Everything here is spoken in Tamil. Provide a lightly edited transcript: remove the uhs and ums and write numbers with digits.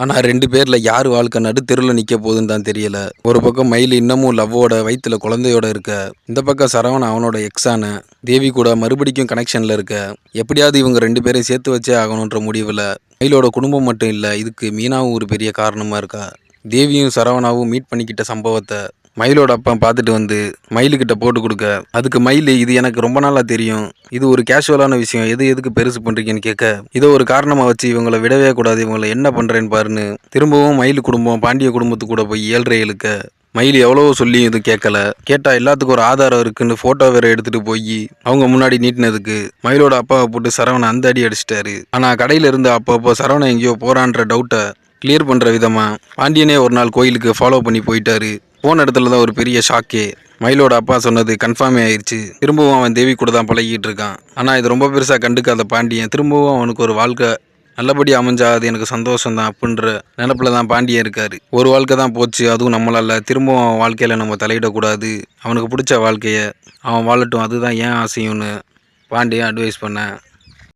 ஆனால் 2 பேரில் யார் வாழ்க்கை நடுத்தெருவில் நிற்க போகுதுன்னு தான் தெரியல. ஒரு பக்கம் மயில் இன்னமும் லவ்வோட வயிற்றுல குழந்தையோட இருக்க, இந்த பக்கம் சரவணன் அவனோட எக்ஸான தேவி கூட மறுபடிக்கும் கனெக்ஷனில் இருக்க. எப்படியாவது இவங்க 2 பேரையும் சேர்த்து வச்சே ஆகணுன்ற முடிவில். மயிலோட குடும்பம் மட்டும் இல்லை, இதுக்கு மீனாவும் ஒரு பெரிய காரணமாக இருக்கா. தேவியும் சரவணாவும் மீட் பண்ணிக்கிட்ட சம்பவத்தை மயிலோட அப்பா பார்த்துட்டு வந்து மயிலுக்கிட்ட போட்டு கொடுக்க, அதுக்கு மயில் இது எனக்கு ரொம்ப நாளாக தெரியும், இது ஒரு கேஷுவலான விஷயம், எதுக்கு பெருசு பண்ணுறீங்கன்னு கேட்க, இதை ஒரு காரணமாக வச்சு இவங்களை விடவே கூடாது, இவங்களை என்ன பண்ணுறேன்னு பாருன்னு திரும்பவும் மயில் குடும்பம் பாண்டிய குடும்பத்து கூட போய் 7:30 இழுக்க. மயில் எவ்வளவோ சொல்லி இது கேட்கல. கேட்டா எல்லாத்துக்கும் ஒரு ஆதாரம் இருக்குன்னு போட்டோ வேற எடுத்துட்டு போய் அவங்க முன்னாடி நீட்டினதுக்கு மயிலோட அப்பாவை போட்டு சரவணன் அந்த அடி அடிச்சிட்டாரு. ஆனா கடையில இருந்து அப்பப்போ சரவணன் எங்கேயோ போறான்ற டவுட்டை கிளியர் பண்ற விதமா பாண்டியனே ஒரு நாள் கோயிலுக்கு ஃபாலோ பண்ணி போயிட்டாரு. போன இடத்துல தான் ஒரு பெரிய ஷாக்கே. மயிலோட அப்பா சொன்னது கன்ஃபார்மே ஆயிடுச்சு. திரும்பவும் அவன் தேவி கூட தான் பழகிட்டு இருக்கான். ஆனா இது ரொம்ப பெருசா கண்டுக்காத பாண்டியன் திரும்பவும் அவனுக்கு ஒரு வாழ்க்கை நல்லபடி அமைஞ்சா அது எனக்கு சந்தோஷம் தான் அப்படின்ற நினப்பில் தான் பாண்டியன் இருக்காரு. ஒரு வாழ்க்கை தான் போச்சு, அதுவும் நம்மளால திரும்பவும் அவன் வாழ்க்கையில் நம்ம தலையிடக்கூடாது. அவனுக்கு பிடிச்ச வாழ்க்கையை அவன் வாழட்டும், அதுதான் ஏன் ஆசையும்னு பாண்டியன் அட்வைஸ் பண்ணேன்.